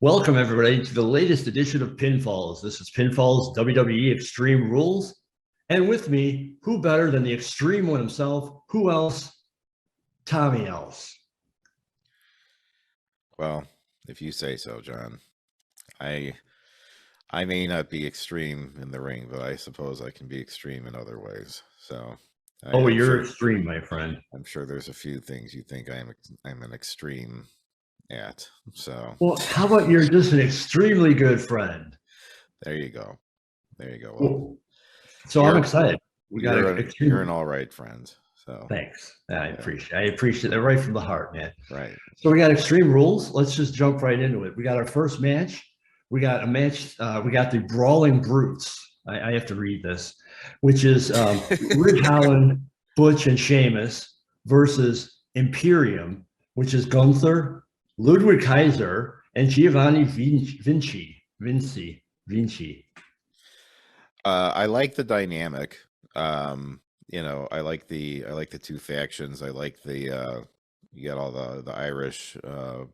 Welcome, everybody, to the latest edition of Pinfalls. This is Pinfalls WWE Extreme Rules. And with me, who better than the Extreme One himself? Who else? Tommy else. Well, if you say so, John. I may not be extreme in the ring, but I suppose I can be extreme in other ways. So You're sure, extreme, my friend. I'm sure there's a few things you think I'm an extreme at. So Well, how about you're just an extremely good friend? there you go. There you go. Well, so I'm excited. You're an all right friend. So thanks. I appreciate that right from the heart, man. Right. So we got Extreme Rules. Let's just jump right into it. We got our first match. We got a match. We got the Brawling Brutes. I have to read this, which is Ridge Holland, Butch, and Sheamus versus Imperium, which is Gunther, Ludwig Kaiser, and Giovanni Vinci. I like the dynamic. I like the two factions. I like the you got all the Irish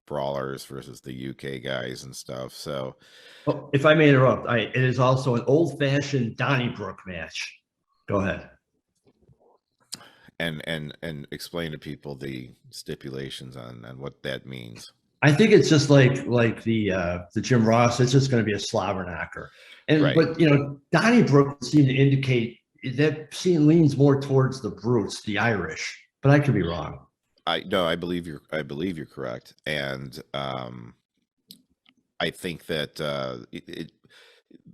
brawlers versus the UK guys and stuff. So, if I may interrupt, it is also an old-fashioned Donnybrook match. Go ahead. And explain to people the stipulations on what that means. I think it's just like the Jim Ross. It's just going to be a slobber knocker. And right. But Donnybrook seemed to indicate that scene leans more towards the Brutes, the Irish. But I could be wrong. I believe you're correct, and I think that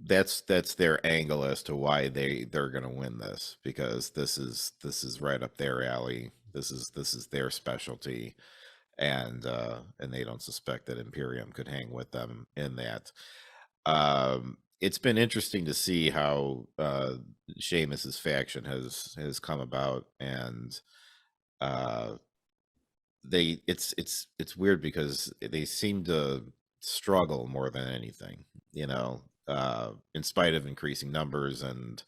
that's their angle as to why they're going to win this, because this is right up their alley. This is their specialty, and they don't suspect that Imperium could hang with them in that. It's been interesting to see how Sheamus's faction has come about, and it's weird because they seem to struggle more than anything, in spite of increasing numbers and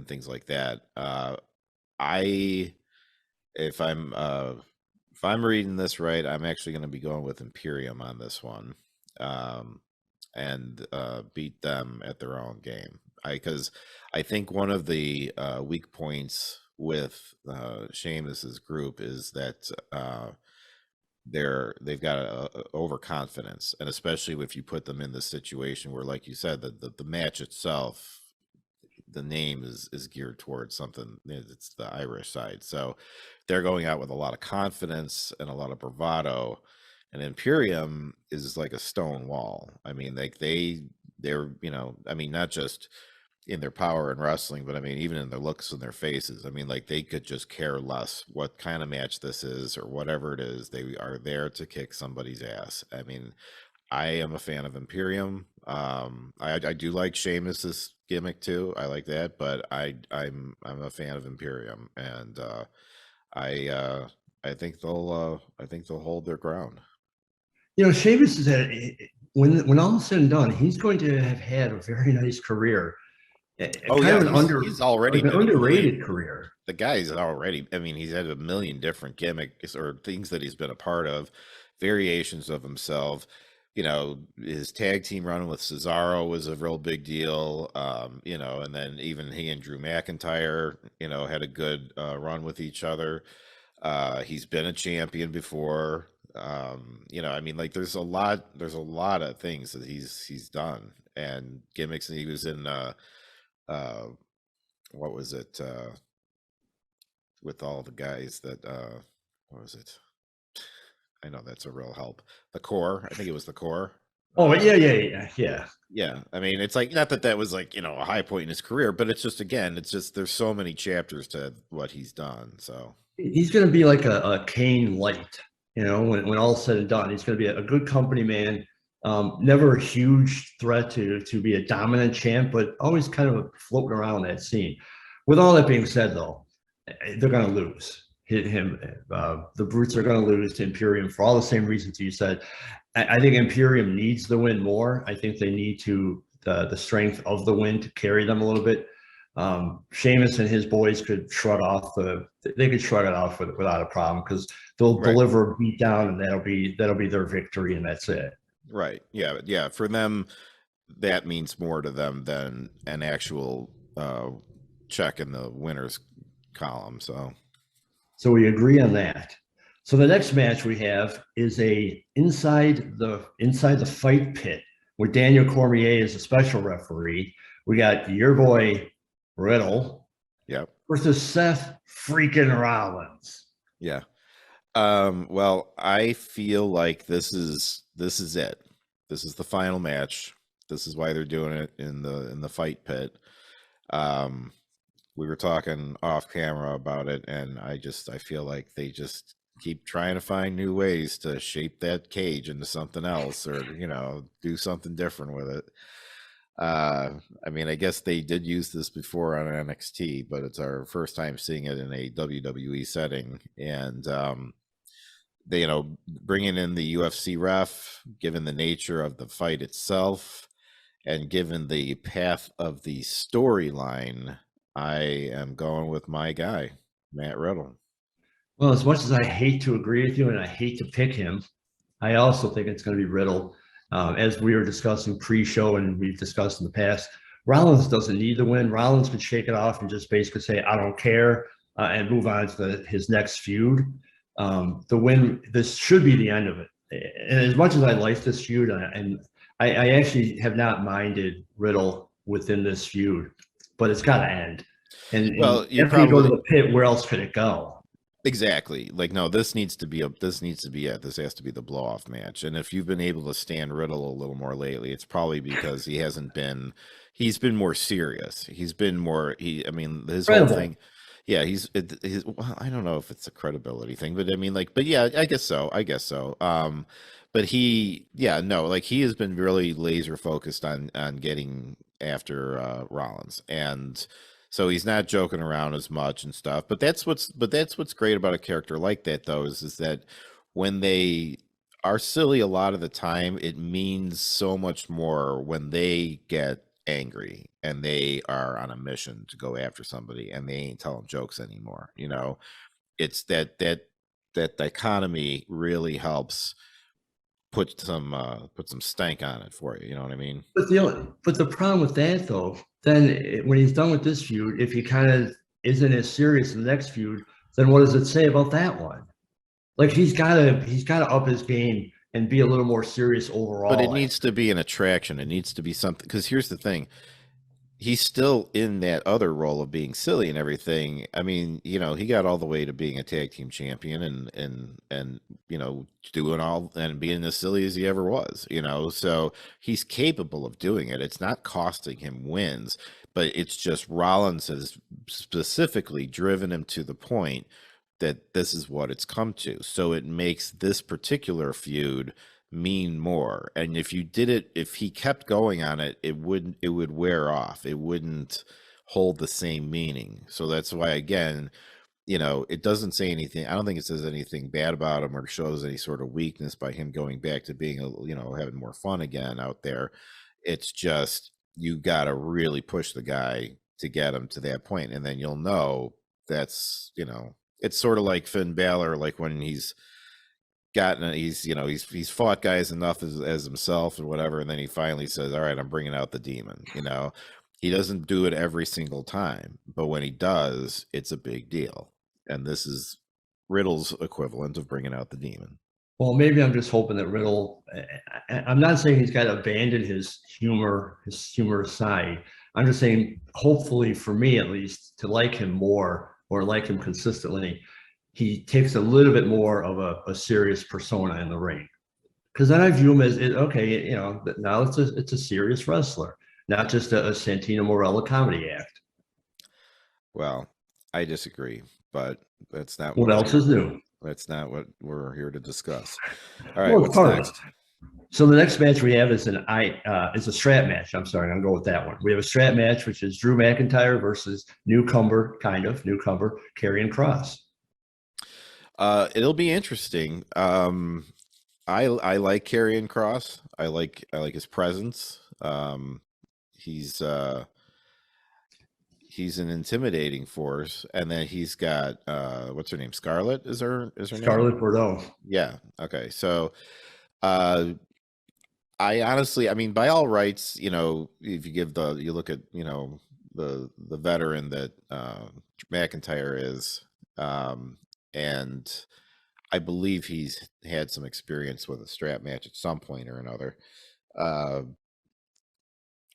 things like that. If I'm reading this right, I'm actually going to be going with Imperium on this one, and beat them at their own game. Because I think one of the weak points with Sheamus's group is that they've got a overconfidence, and especially if you put them in this situation where, like you said, the match itself, the name is geared towards something. It's the Irish side, so they're going out with a lot of confidence and a lot of bravado, and Imperium is like a stone wall. I mean, they're not just in their power in wrestling, but I mean, even in their looks and their faces. I mean, like, they could just care less what kind of match this is or whatever it is. They are there to kick somebody's ass. I mean, I am a fan of Imperium. I do like Sheamus's gimmick too. I like that, but I'm a fan of Imperium, and I think they'll hold their ground. Sheamus is when all is said and done, he's going to have had a very nice career. He's already an underrated career. The guy's already, I mean, he's had a million different gimmicks or things that he's been a part of, variations of himself. His tag team run with Cesaro was a real big deal. And then even he and Drew McIntyre, had a good run with each other. He's been a champion before. There's a lot of things that he's done and gimmicks, and he was in what was it with all the guys that what was it? I know that's a real help. The Core. I think it was the Core. Oh, yeah. I mean, it's like, not that was like, a high point in his career, but it's just, there's so many chapters to what he's done. So he's going to be like a Kane light, when all's said and done. He's going to be a good company man. Never a huge threat to be a dominant champ, but always kind of floating around that scene. With all that being said, though, they're going to lose. The Brutes are going to lose to Imperium for all the same reasons you said. I think Imperium needs the win more. I think they need the strength of the win to carry them a little bit. Sheamus and his boys could shrug it off without a problem, because they'll deliver a beat down, and that'll be their victory, and that's it. Right. Yeah. Yeah. For them, that means more to them than an actual check in the winners column. So we agree on that. So the next match we have is a inside the fight pit where Daniel Cormier is a special referee. We got your boy Riddle yep. versus Seth freaking Rollins. Yeah. Well, I feel like this is it. This is the final match. This is why they're doing it in the fight pit. We were talking off camera about it, and I feel like they just keep trying to find new ways to shape that cage into something else, or do something different with it. I mean, I guess they did use this before on NXT, but it's our first time seeing it in a WWE setting, and they, bringing in the UFC ref, given the nature of the fight itself, and given the path of the storyline, I am going with my guy, Matt Riddle. Well, as much as I hate to agree with you and I hate to pick him, I also think it's going to be Riddle. As we were discussing pre-show and we've discussed in the past, Rollins doesn't need the win. Rollins can shake it off and just basically say, I don't care, and move on to his next feud. The win, this should be the end of it. And as much as I like this feud, and I actually have not minded Riddle within this feud, but it's got to end. And well, you after you go to the pit, where else could it go? Exactly. Like, no, this has to be it. This has to be the blow off match. And if you've been able to stand Riddle a little more lately, it's probably because he's been more serious. He's been more, I mean, his whole thing. Yeah. Well, I don't know if it's a credibility thing, but I mean, but yeah, I guess so. But he has been really laser focused on getting after Rollins, and so he's not joking around as much and stuff. But that's what's great about a character like that, though, is that when they are silly a lot of the time, it means so much more when they get angry and they are on a mission to go after somebody and they ain't telling jokes anymore. It's that dichotomy really helps put some stank on it for you. You know what I mean? But the problem with that, though, then when he's done with this feud, if he kind of isn't as serious in the next feud, then what does it say about that one? Like he's gotta up his game and be a little more serious overall. But it needs to be an attraction. It needs to be something. Because here's the thing: he's still in that other role of being silly and everything. I mean, he got all the way to being a tag team champion and doing all and being as silly as he ever was. So he's capable of doing it. It's not costing him wins, but it's just Rollins has specifically driven him to the point that this is what it's come to. So it makes this particular feud mean more. And if he kept going on it, it would wear off. It wouldn't hold the same meaning. So that's why, again, it doesn't say anything. I don't think it says anything bad about him or shows any sort of weakness by him going back to being having more fun again out there. It's just, you got to really push the guy to get him to that point. And then you'll know that's, it's sort of like Finn Balor, like when he's fought guys enough as himself and whatever, and then he finally says, all right, I'm bringing out the demon. He doesn't do it every single time, but when he does, it's a big deal. And this is Riddle's equivalent of bringing out the demon. Well, maybe I'm just hoping that Riddle, I'm not saying he's got to abandon his humorous side. I'm just saying, hopefully for me at least, to like him more or like him consistently, he takes a little bit more of a serious persona in the ring. Because then I view him as, okay, now it's a serious wrestler, not just a Santino Marella comedy act. Well, I disagree, but that's not what else is new. That's not what we're here to discuss. All right, what's next? So the next match we have is is a strap match. I'm sorry, I'm going with that one. We have a strap match, which is Drew McIntyre versus newcomer Karrion Kross. It'll be interesting. I like Karrion Kross. I like his presence. He's an intimidating force, and then he's got what's her name? Scarlett is her name? Scarlett Bordeaux. Yeah. Okay. So I honestly, I mean, by all rights, you know, if you give you look at, you know, the veteran that McIntyre is, and I believe he's had some experience with a strap match at some point or another.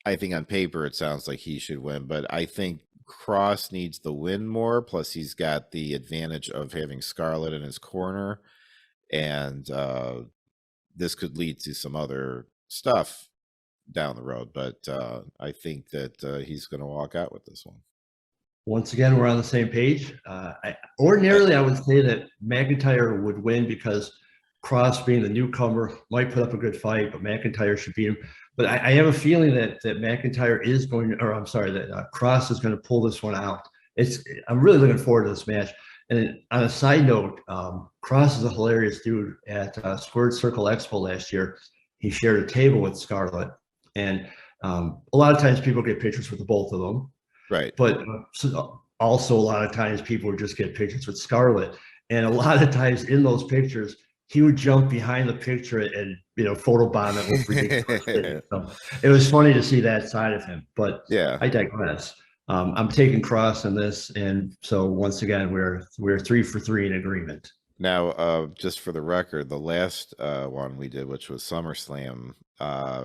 I think on paper it sounds like he should win, but I think Cross needs the win more. Plus, he's got the advantage of having Scarlett in his corner, and this could lead to some other stuff down the road. But I think that he's going to walk out with this one. Once again, we're on the same page. Ordinarily, I would say that McIntyre would win because Cross, being the newcomer, might put up a good fight, but McIntyre should beat him. But I have a feeling that McIntyre is going to, or I'm sorry, that Cross is going to pull this one out. I'm really looking forward to this match. And on a side note, Cross is a hilarious dude. At Squared Circle Expo last year, he shared a table with Scarlett. And a lot of times people get pictures with the both of them. Right. But also a lot of times people would just get pictures with Scarlett. And a lot of times in those pictures, he would jump behind the picture and, you know, photobomb it with ridiculous. So it was funny to see that side of him. But yeah, I digress. I'm taking Cross on this. And so once again, we're 3 for 3 in agreement. Now, just for the record, the last one we did, which was SummerSlam,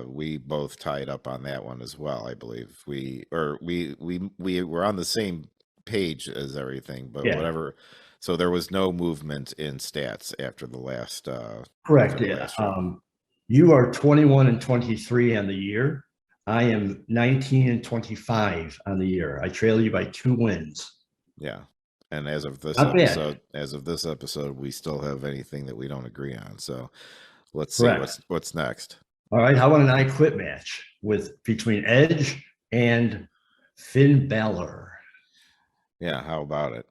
we both tied up on that one as well. I believe we were on the same page as everything, but Yeah. whatever. So there was no movement in stats after the last. Correct. Yeah. You are 21 and 23 on the year. I am 19 and 25 on the year. I trail you by 2 wins. Yeah. And as of this episode, we still have anything that we don't agree on. So let's see what's next. All right. How about an I Quit match between Edge and Finn Balor? Yeah. How about it?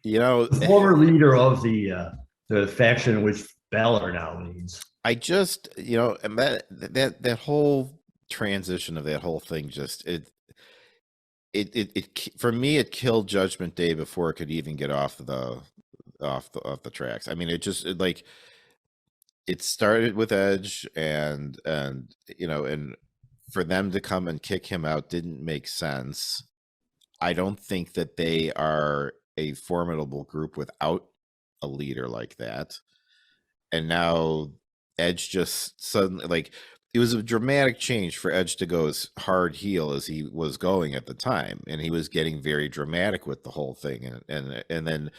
You know, the former leader of the faction in which Balor now leads. I just, you know, and that whole transition of that whole thing just it for me, it killed Judgment Day before it could even get off the tracks. I mean, it started with Edge and you know, and for them to come and kick him out didn't make sense. I don't think that they are a formidable group without a leader like that. And now Edge just suddenly, like, it was a dramatic change for Edge to go as hard heel as he was going at the time, and he was getting very dramatic with the whole thing, and then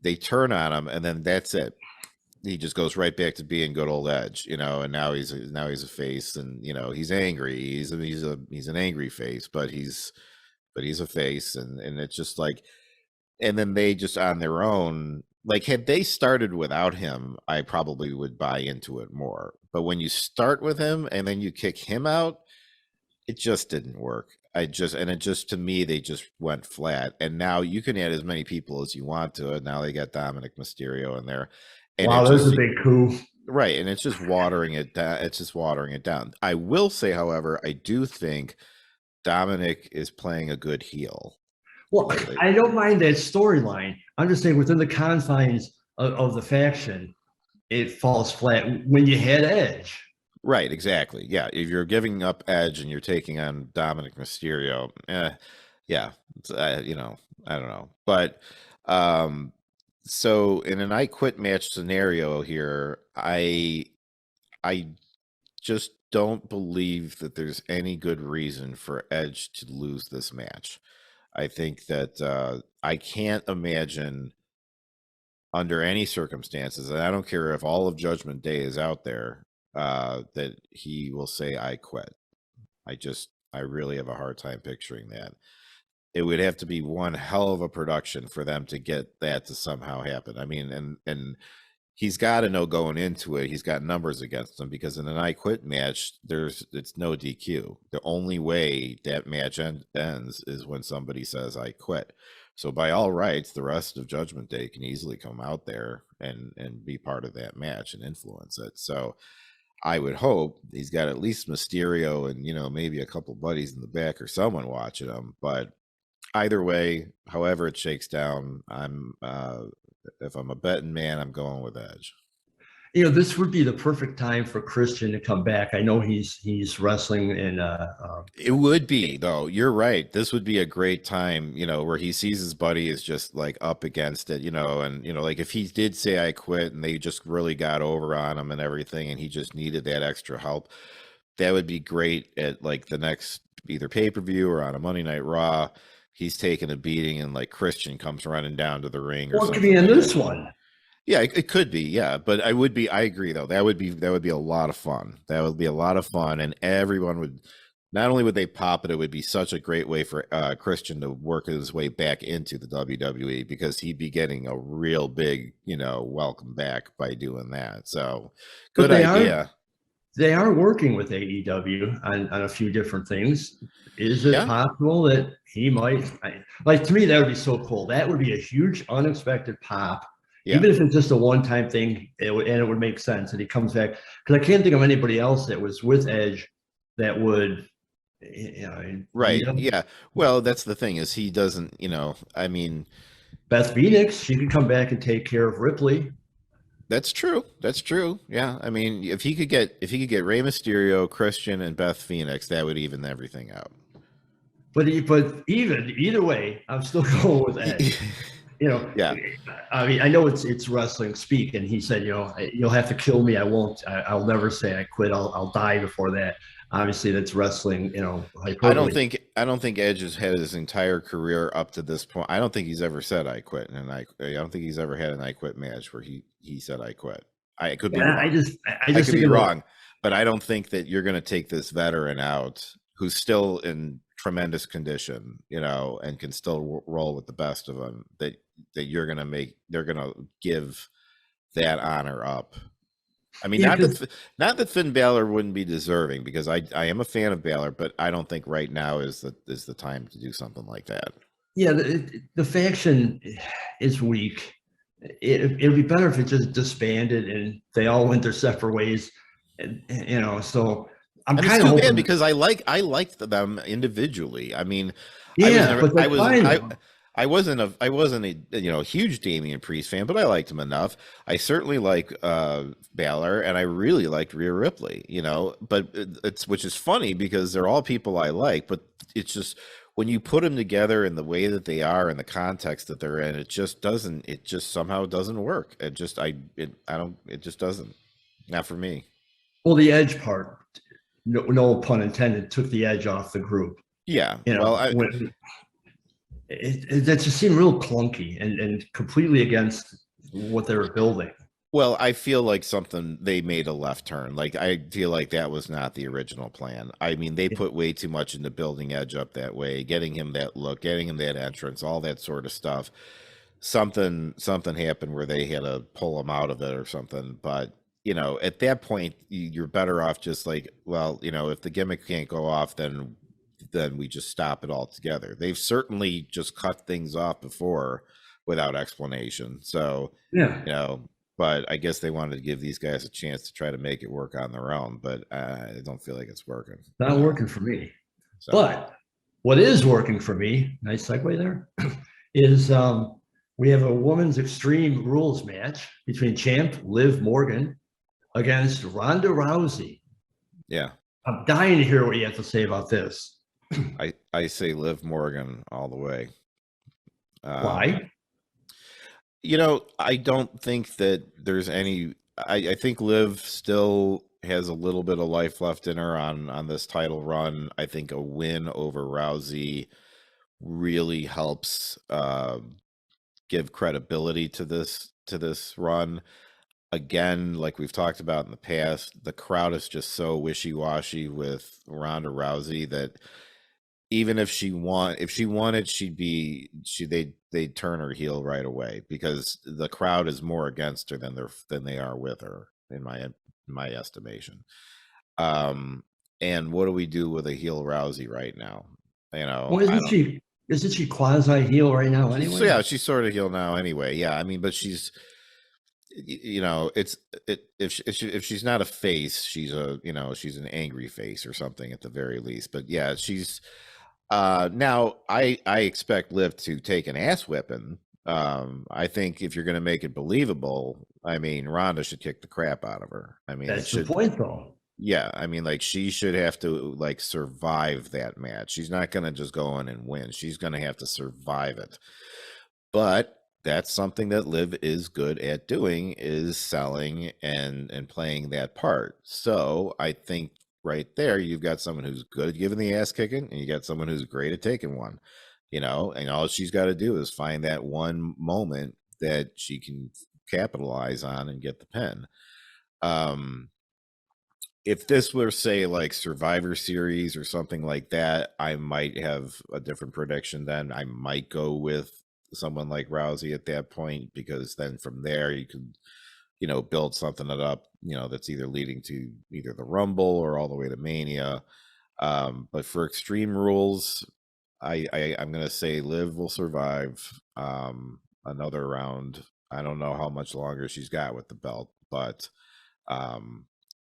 they turn on him, and then that's it. He just goes right back to being good old Edge, you know. And now he's a face, and you know he's angry. He's an angry face, but he's a face, and it's just like, and then they just on their own. Like, had they started without him, I probably would buy into it more. But when you start with him and then you kick him out, it just didn't work. To me, they just went flat. And now you can add as many people as you want to it. Now they got Dominic Mysterio in there. And wow, there's a big coup. Right. And it's just watering it down. It's just watering it down. I will say, however, I do think Dominic is playing a good heel. Well, I don't mind that storyline. I'm just saying within the confines of the faction, it falls flat when you had Edge. Right, exactly. Yeah, if you're giving up Edge and you're taking on Dominic Mysterio, yeah, you know, I don't know. But so in an I Quit match scenario here, I just don't believe that there's any good reason for Edge to lose this match. I think that I can't imagine under any circumstances, and I don't care if all of Judgment Day is out there, that he will say, I quit. I really have a hard time picturing that. It would have to be one hell of a production for them to get that to somehow happen. I mean, and he's got to know going into it, he's got numbers against him, because in an I Quit match, it's no DQ. The only way that match ends is when somebody says, I quit. So by all rights, the rest of Judgment Day can easily come out there and be part of that match and influence it. So I would hope he's got at least Mysterio and, you know, maybe a couple buddies in the back or someone watching him. But either way, however it shakes down, if I'm a betting man, I'm going with Edge. This would be the perfect time for Christian to come back. I know he's wrestling in It would be, though. You're right. This would be a great time, where he sees his buddy is just like up against it, and like if he did say I quit and they just really got over on him and everything, and he just needed that extra help, that would be great at like the next either pay-per-view or on a Monday Night Raw. He's taking a beating and like Christian comes running down to the ring or Or it could something be in like this that. one. Yeah, it could be, yeah, but I agree though. That would be a lot of fun. That would be a lot of fun, and everyone would not only would they pop it, it would be such a great way for Christian to work his way back into the WWE because he'd be getting a real big, welcome back by doing that. So, But good idea. They are working with AEW on a few different things. Is it Yeah, possible that he might like to me that would be so cool. That would be a huge unexpected pop. yeah. Even if it's just a one-time thing, it would make sense that he comes back. Because I can't think of anybody else that was with Edge that would, Right. Yeah. Well, that's the thing is he doesn't, I mean, Beth Phoenix, she could come back and take care of Ripley. that's true. That's true. Yeah. I mean, if he could get Rey Mysterio, Christian, and Beth Phoenix, that would even everything out. But even either way, I'm still going with Edge. Yeah. I mean, I know it's wrestling speak, and he said, you'll have to kill me. I won't. I'll never say I quit. I'll die before that. Obviously, that's wrestling. I don't think Edge has had his entire career up to this point. I don't think he's ever said I quit, and I don't think he's ever had an I quit match where he said I quit. I could be wrong. I just could be wrong, but I don't think that you're going to take this veteran out who's still in tremendous condition, and can still roll with the best of them. That they're going to give that honor up. I mean, not that Finn Balor wouldn't be deserving, because I am a fan of Balor, but I don't think right now is the time to do something like that. Yeah, the faction is weak. It'd be better if it just disbanded and they all went their separate ways. And so I'm kind of hoping, because I liked them individually. I mean, yeah, I wasn't a huge Damian Priest fan, but I liked him enough. I certainly like Balor, and I really liked Rhea Ripley. But which is funny because they're all people I like, but it's just when you put them together in the way that they are in the context that they're in, it just somehow doesn't work. It just doesn't. Not for me. Well, the Edge part, no pun intended, took the edge off the group. Yeah. That just seemed real clunky and completely against what they were building. Well, I feel like they made a left turn. Like, I feel like that was not the original plan. I mean, they put way too much into building Edge up that way, getting him that look, getting him that entrance, all that sort of stuff. Something happened where they had to pull him out of it or something. But, at that point, you're better off just like, well, if the gimmick can't go off, then we just stop it altogether. They've certainly just cut things off before without explanation. So, yeah, but I guess they wanted to give these guys a chance to try to make it work on their own, but I don't feel like it's working. Not working for me. So. But what is working for me, nice segue there, is we have a women's Extreme Rules match between champ Liv Morgan against Ronda Rousey. Yeah. I'm dying to hear what you have to say about this. I say Liv Morgan all the way. Why? I don't think that there's any. I think Liv still has a little bit of life left in her on this title run. I think a win over Rousey really helps give credibility to this run. Again, like we've talked about in the past, the crowd is just so wishy-washy with Ronda Rousey that even if she wanted, they'd turn her heel right away, because the crowd is more against her than they are with her, in my estimation. And what do we do with a heel Rousey right now? Well, isn't she quasi heel right now anyway? Yeah, she's sort of heel now anyway. Yeah, I mean, but she's, if she's not a face, she's she's an angry face or something at the very least. But yeah, she's now I expect Liv to take an ass whipping I think if you're going to make it believable, I mean, Ronda should kick the crap out of her. I mean, That's the point, though. yeah, I mean, like, she should have to like survive that match. She's not going to just go in and win. She's going to have to survive it. But that's something that Liv is good at doing, is selling and playing that part. So I think right there, you've got someone who's good at giving the ass kicking, and you got someone who's great at taking one, and all she's got to do is find that one moment that she can capitalize on and get the pin. If this were, say, like Survivor Series or something like that, I might have a different prediction then. I might go with someone like Rousey at that point, because then from there you could, build something up, that's either leading to either the Rumble or all the way to Mania. But for Extreme Rules, I'm going to say Liv will survive another round. I don't know how much longer she's got with the belt, but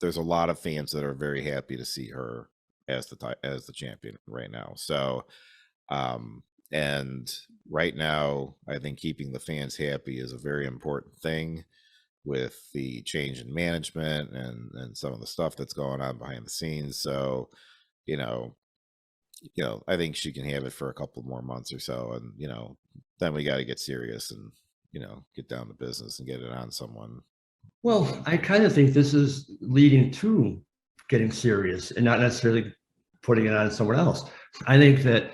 there's a lot of fans that are very happy to see her as the champion right now. So, and right now, I think keeping the fans happy is a very important thing, with the change in management and some of the stuff that's going on behind the scenes. So, I think she can have it for a couple more months or so, and then we got to get serious and get down to business and get it on someone. Well, I kind of think this is leading to getting serious and not necessarily putting it on someone else. I think that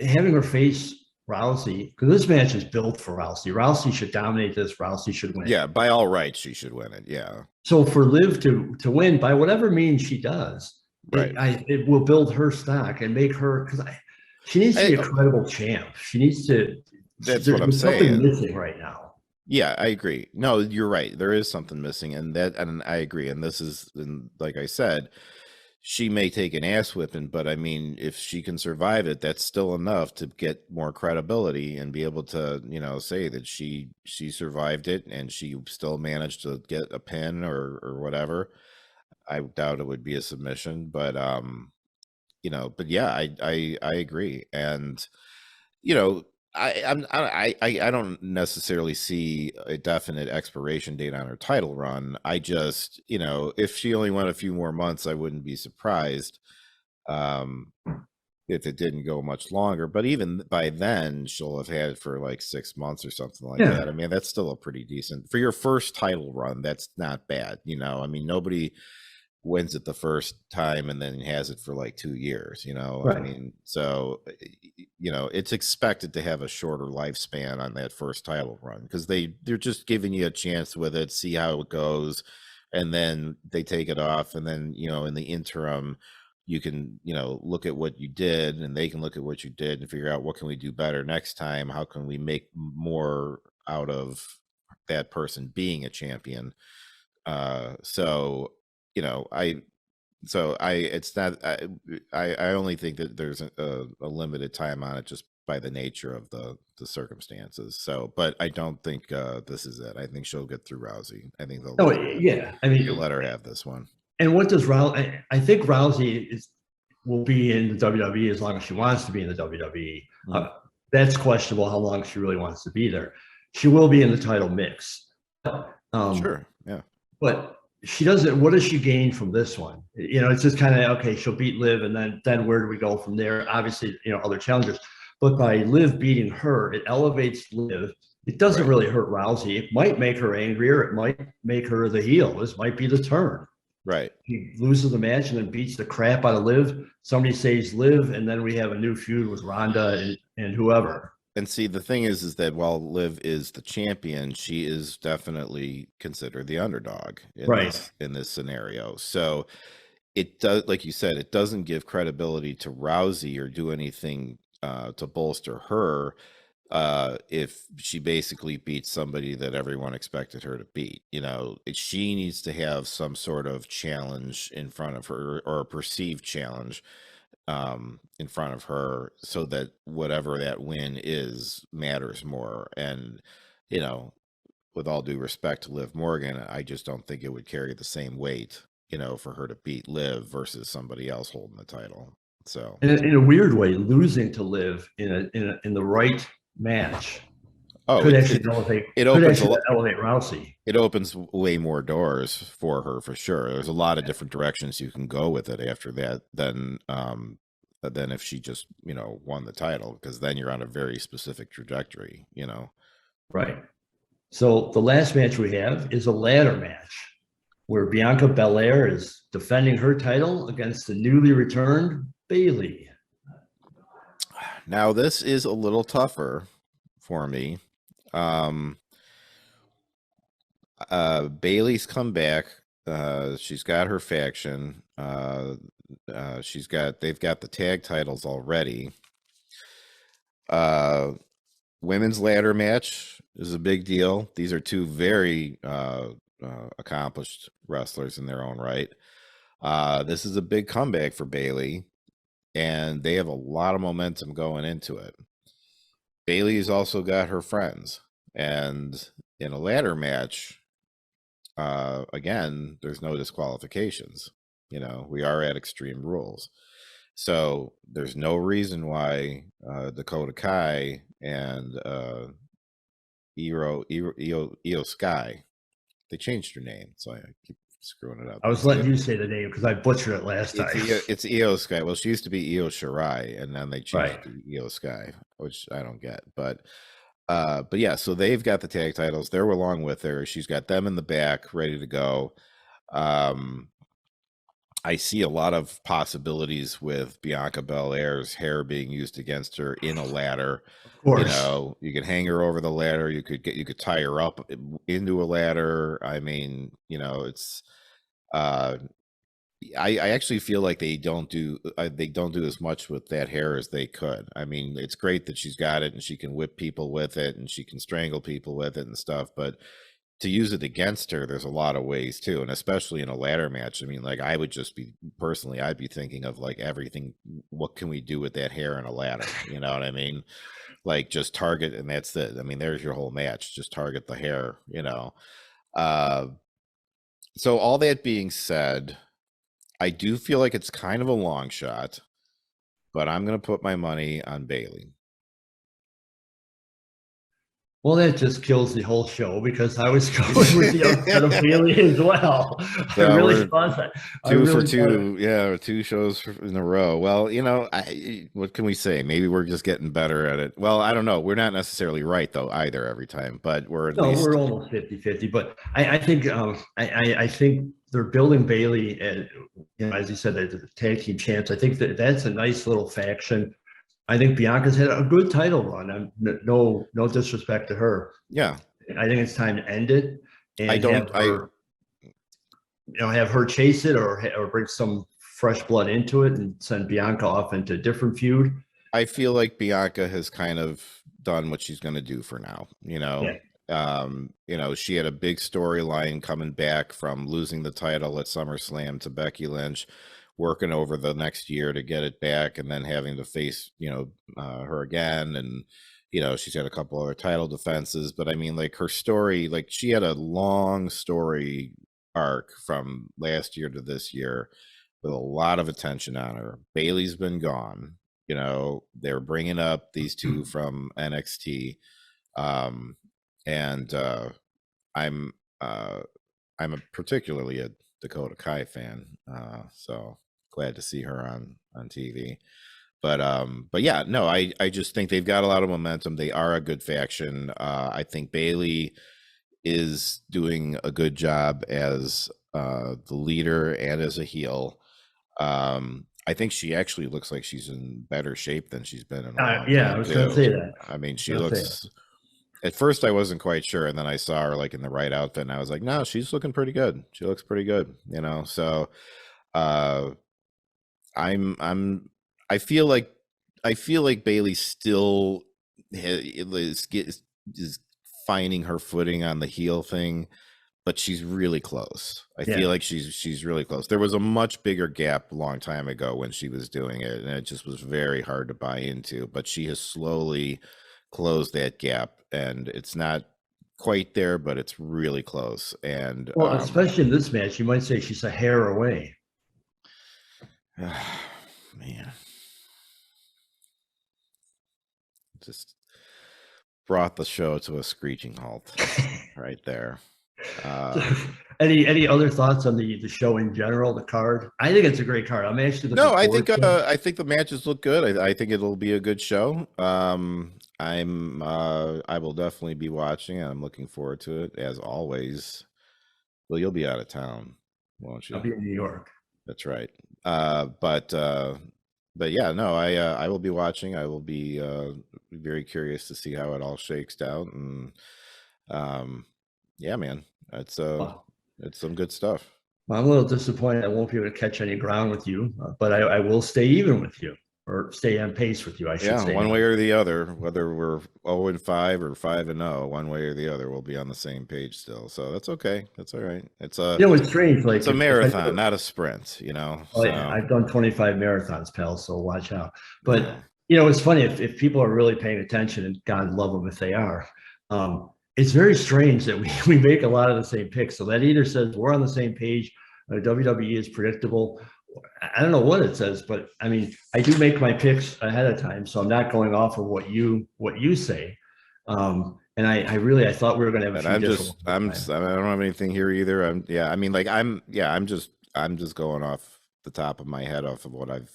having her face Rousey, because this match is built for Rousey. Rousey should dominate this. Rousey should win. Yeah, by all rights, she should win it. Yeah. So for Liv to win by whatever means she does, right, it will build her stock and make her, because she needs to be a credible champ. She needs to. That's what I'm saying. Something missing right now. Yeah, I agree. No, you're right. There is something missing, and I agree. And this is, and like I said, she may take an ass whipping, but I mean, if she can survive it, that's still enough to get more credibility and be able to, say that she survived it and she still managed to get a pin or whatever. I doubt it would be a submission, but but yeah, I agree, and I don't necessarily see a definite expiration date on her title run. I just, if she only went a few more months, I wouldn't be surprised if it didn't go much longer. But even by then, she'll have had it for like 6 months or something like that. I mean, that's still a pretty decent, for your first title run, that's not bad. I mean, nobody wins it the first time and then has it for like 2 years, Right. I mean, so it's expected to have a shorter lifespan on that first title run, because they're just giving you a chance with it, see how it goes, and then they take it off, and then in the interim you can look at what you did, and they can look at what you did and figure out, what can we do better next time, how can we make more out of that person being a champion. So it's not, I only think that there's a limited time on it, just by the nature of the circumstances. So, but I don't think this is it. I think she'll get through Rousey. I think they'll let her have this one. And what does Rousey? I think Rousey will be in the WWE as long as she wants to be in the WWE. That's questionable how long she really wants to be there. She will be in the title mix. Sure. Yeah. But she doesn't. What does she gain from this one? It's just kind of, okay, she'll beat Liv, and then where do we go from there? Obviously, other challengers. But by Liv beating her, it elevates Liv. It doesn't really hurt Rousey. It might make her angrier. It might make her the heel. This might be the turn. Right. He loses the match and then beats the crap out of Liv. Somebody saves Liv, and then we have a new feud with Ronda and whoever. And see, the thing is that while Liv is the champion, she is definitely considered the underdog in this scenario. So it does, like you said, it doesn't give credibility to Rousey or do anything to bolster her if she basically beats somebody that everyone expected her to beat. She needs to have some sort of challenge in front of her, or a perceived challenge in front of her, so that whatever that win is matters more. And with all due respect to Liv Morgan, I just don't think it would carry the same weight for her to beat Liv versus somebody else holding the title. So in a weird way, losing to Liv in the right match Oh, Could actually elevate. it Could opens a actually lot. elevate Rousey. It opens way more doors for her for sure. There's a lot of different directions you can go with it after that than if she just, won the title, because then you're on a very specific trajectory, Right. So the last match we have is a ladder match where Bianca Belair is defending her title against the newly returned Bayley. Now this is a little tougher for me. Bayley's come back. She's got her faction. They've got the tag titles already. Women's ladder match is a big deal. These are two very accomplished wrestlers in their own right. This is a big comeback for Bayley, and they have a lot of momentum going into it. Bayley's also got her friends, and in a ladder match, again, there's no disqualifications. We are at Extreme Rules. So there's no reason why Dakota Kai and Io Sky, they changed her name, so I keep screwing it up. I was letting you say the name because I butchered it last time. It's Io Sky. Well, she used to be Io Shirai, and then they changed it to Io Sky, which I don't get. But yeah, so they've got the tag titles. They're along with her. She's got them in the back, ready to go. I see a lot of possibilities with Bianca Belair's hair being used against her in a ladder. Of course. You could hang her over the ladder. You could tie her up into a ladder. I mean, it's. I actually feel like they don't do as much with that hair as they could. I mean, it's great that she's got it and she can whip people with it and she can strangle people with it and stuff, but to use it against her, there's a lot of ways too, and especially in a ladder match. I mean, like, I would just be personally, I'd be thinking of like everything. What can we do with that hair in a ladder? You know what I mean? Like, just target, and that's it. I mean, there's your whole match. Just target the hair. So all that being said, I do feel like it's kind of a long shot, but I'm going to put my money on Bayley. Well, that just kills the whole show because I was going with the upset of Bayley as well. So I really thought that. Two for two. Yeah, 2 shows in a row. Well, what can we say? Maybe we're just getting better at it. Well, I don't know. We're not necessarily right, though, either every time, but we're at least... we're almost 50-50. But I think I think they're building Bayley, as you said, the tag team champs. I think that's a nice little faction. I think Bianca's had a good title run. No disrespect to her. Yeah, I think it's time to end it. And have her chase it or bring some fresh blood into it and send Bianca off into a different feud. I feel like Bianca has kind of done what she's going to do for now. She had a big storyline coming back from losing the title at SummerSlam to Becky Lynch, working over the next year to get it back, and then having to face her again, and she's had a couple other title defenses. But I mean, like, her story, like, she had a long story arc from last year to this year with a lot of attention on her. Bayley's been gone. They're bringing up these two from NXT, and I'm particularly a Dakota Kai fan, so glad to see her on TV. But yeah, no, I just think they've got a lot of momentum. They are a good faction. I think Bayley is doing a good job as the leader and as a heel. I think she actually looks like she's in better shape than she's been in a long time. I was going to say that. I mean, she looks... At first, I wasn't quite sure, and then I saw her like in the right outfit, and I was like, "No, she's looking pretty good. She looks pretty good." So, I feel like Bayley still is finding her footing on the heel thing, but she's really close. I feel like she's really close. There was a much bigger gap a long time ago when she was doing it, and it just was very hard to buy into. But she has slowly closed that gap, and it's not quite there, but it's really close. And especially in this match, you might say she's a hair away. Man, just brought the show to a screeching halt right there. Any other thoughts on the show in general, the card? I think it's a great card. I'm actually looking No, I forward to it. I think the matches look good. I think it'll be a good show. I will definitely be watching. I'm looking forward to it as always. Well, you'll be out of town, won't you? I'll be in New York. That's right. But yeah, no, I will be watching. I will be very curious to see how it all shakes out. And yeah, man, it's some good stuff. Well, I'm a little disappointed I won't be able to catch any ground with you, but I will stay even with you, or stay on pace with you, I should say. Yeah, one way or the other, whether we're 0-5 or 5-0, one way or the other, we'll be on the same page still. So that's okay. That's all right. It's it's strange. Like it's a marathon, not a sprint. Oh, so. yeah, I've done 25 marathons, pal. So watch out. But it's funny if people are really paying attention, and God love them if they are. It's very strange that we make a lot of the same picks. So that either says we're on the same page, or WWE is predictable. I don't know what it says, but I mean, I do make my picks ahead of time, so I'm not going off of what you say. And I thought we were going to have. I don't have anything here either. I'm just going off the top of my head, off of what I've,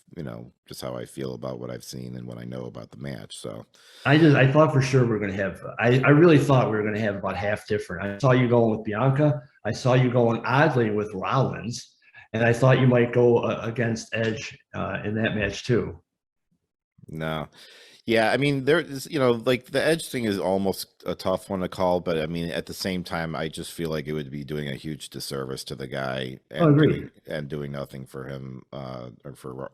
just how I feel about what I've seen and what I know about the match. So I thought for sure we were going to have. I really thought we were going to have about half different. I saw you going with Bianca. I saw you going oddly with Rollins. And I thought you might go against Edge in that match too. No. Yeah, I mean, there is, like the Edge thing is almost a tough one to call, but I mean, at the same time, I just feel like it would be doing a huge disservice to the guy and doing nothing for him or for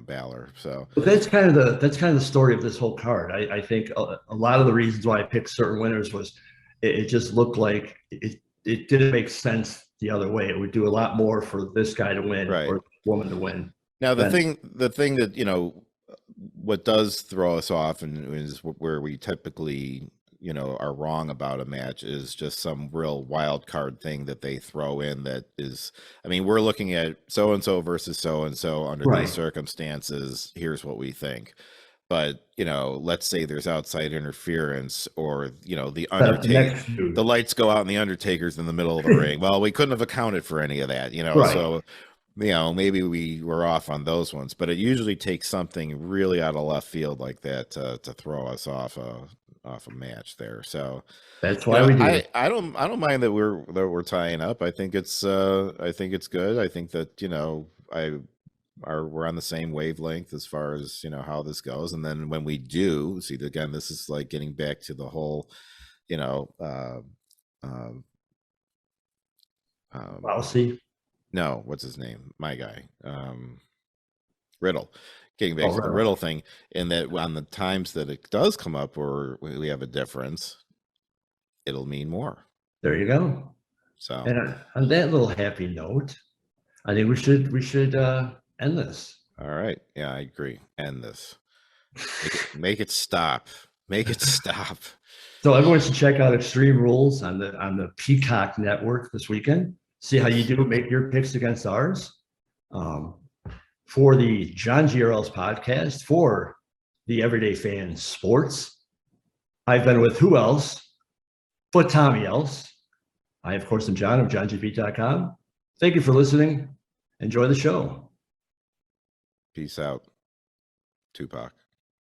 Balor. So but that's kind of the story of this whole card. I think a lot of the reasons why I picked certain winners was it just looked like it didn't make sense the other way. It would do a lot more for this guy to win or woman to win. Now the thing that what does throw us off and is where we typically are wrong about a match is just some real wild card thing that they throw in that is, I mean, we're looking at so and so versus so and so under these circumstances. Here's what we think. But let's say there's outside interference, or the Undertaker, the lights go out and the Undertaker's in the middle of the ring. Well, we couldn't have accounted for any of that, So maybe we were off on those ones. But it usually takes something really out of left field like that to throw us off a match there. So that's why we do. I don't mind that we're tying up. I think it's good. I think that we're on the same wavelength as far as how this goes. And then when we do see, again, this is like getting back to the whole Rousey. No, what's his name, my guy, Riddle, getting back to the Riddle thing, and that on the times that it does come up or we have a difference, it'll mean more. There you go. So and on that little happy note, I think we should end this. All right. Yeah, I agree. End this. Make it stop. Make it stop. So everyone should check out Extreme Rules on the Peacock Network this weekend. See how you do. Make your picks against ours. For the Johngy podcast, for the Everyday Fan Sports, I've been with who else but Tommy else. I, of course, am John of JohnGP.com. Thank you for listening. Enjoy the show. Peace out, Tupac.